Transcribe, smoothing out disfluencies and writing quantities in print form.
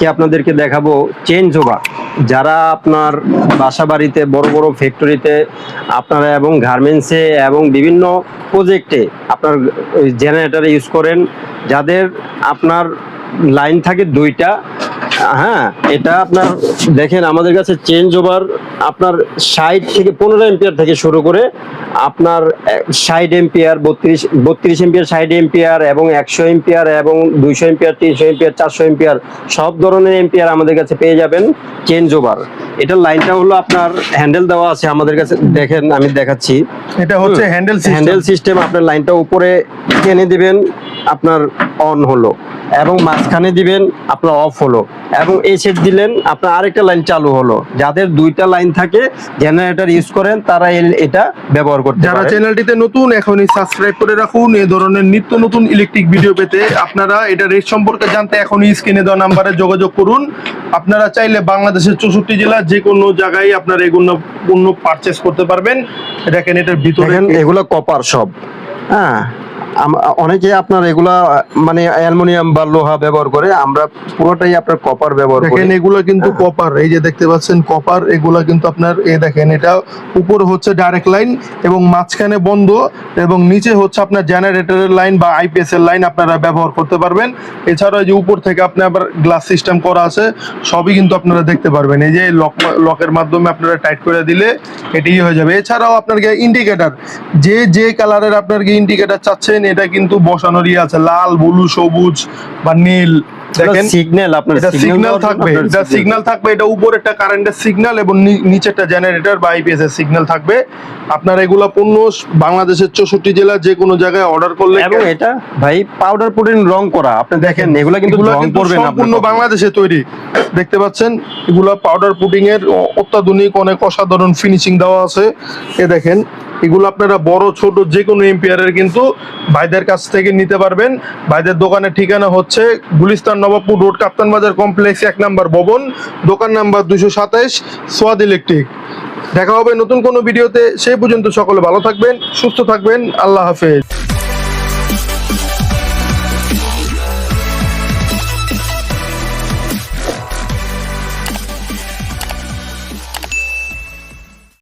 আজকে আপনাদেরকে দেখাবো চেঞ্জ ওভার। যারা আপনার বাসা বাড়িতে, বড় বড় ফ্যাক্টরিতে আপনারা এবং গার্মেন্টসে এবং বিভিন্ন প্রজেক্টে আপনার জেনারেটর ইউজ করেন, যাদের আপনার লাইন থাকে দুইটা, হ্যাঁ, এটা আপনার দেখেন আমাদের কাছে চেঞ্জ ওভার আপনার 60 থেকে 15 এম্পিয়ার থেকে শুরু করে আপনার 60 এম্পিয়ার, 32 এম্পিয়ার, 60 এম্পিয়ার এবং 100 এম্পিয়ার এবং 200 এম্পিয়ার, 300 এম্পিয়ার, 400 এম্পিয়ার সব ধরনের এম্পিয়ার আমাদের কাছে পেয়ে যাবেন চেঞ্জ ওভার। এটার লাইনটা হলো আপনার হ্যান্ডেল দেওয়া আছে আমাদের কাছে, দেখেন আমি দেখাচ্ছি। এটা হচ্ছে হ্যান্ডেল সিস্টেম। আপনার লাইনটা উপরে টেনে দিবেন, আপনার অন হলো, এবং মাঝখানে দিবেন আপনার অফ হলো, এবং এই সেট দিলেন আপনার আরেকটা লাইন চালু হলো। যাদের দুইটা লাইন থাকে, জেনারেটর ইউজ করেন, তারা এটা ব্যবহার করতে পারেন। যারা চ্যানেলটিতে নতুন, এখনই সাবস্ক্রাইব করে রাখুন এই ধরনের নিত্য নতুন ইলেকট্রিক ভিডিও পেতে। আপনারা এটা রেট সম্পর্কে জানতে এখনই স্ক্রিনে দেওয়া নাম্বারে যোগাযোগ করুন। আপনারা চাইলে বাংলাদেশের 64 জেলা যে কোনো জায়গায় আপনারা এগুলো পণ্য পারচেস করতে পারবেন। দেখেন এটার ভিতরে এগুলো কপার সব, হ্যাঁ। অনেকে আপনার এগুলা মানে অ্যালুমিনিয়াম বা লোহা ব্যবহার করে, আমরা পুরোটাই আপনার কপার ব্যবহার করি। দেখেন এগুলো কিন্তু কপার, এই যে দেখতে পাচ্ছেন কপার, এগুলা কিন্তু আপনার দেখেন এটা উপরে হচ্ছে ডাইরেক্ট লাইন এবং মাঝখানে বন্ধ, এবং নিচে হচ্ছে আপনার জেনারেটরের লাইন বা আইপিএস এর লাইন আপনারা ব্যবহার করতে পারবেন। এছাড়াও যে উপর থেকে আপনি আবার গ্লাস সিস্টেম করা আছে, সবই কিন্তু আপনারা দেখতে পারবেন। এই যে লকের মাধ্যমে আপনারা টাইট করে দিলে এটাই হয়ে যাবে। এছাড়াও আপনার ইন্ডিকেটর, যে কালারের আপনার ইন্ডিকেটর চাচ্ছেন এটা কিন্তু বসানোরই আছে, লাল, ব্লু, সবুজ বা নীল। দেখেন সিগন্যাল, আপনার এটা সিগন্যাল থাকবে, এটা সিগন্যাল থাকবে, এটা উপরে একটা কারেন্টের সিগন্যাল এবং নিচে একটা জেনারেটর বা আইপিএস এর সিগন্যাল থাকবে। আপনার এগুলা পণ্য বাংলাদেশের 64 জেলা যে কোনো জায়গায় অর্ডার করলে, এবং এটা ভাই পাউডার পুটিং রং করা, আপনি দেখেন এগুলা কিন্তু রং করবে না, সম্পূর্ণ বাংলাদেশে তৈরি। দেখতে পাচ্ছেন এগুলা পাউডার পুটিং এর অত্যাধুনিক অনেক অসাধারণ ফিনিশিং দেওয়া আছে। এ দেখেন এগুলো আপনারা বড় ছোট যে কোনো এম্পিয়ারের কিন্তু ভাইদের কাছ থেকে নিতে পারবেন। ভাইদের দোকানের ঠিকানা হচ্ছে গুলিস্তান নবাবপুর রোড, কাপ্তান বাজার কমপ্লেক্স 1 নম্বর ভবন, দোকান নাম্বার 227, সোয়াদ ইলেকট্রিক। দেখা হবে নতুন কোনো ভিডিওতে। সেই পর্যন্ত সকলে ভালো থাকবেন, সুস্থ থাকবেন। আল্লাহ হাফেজ।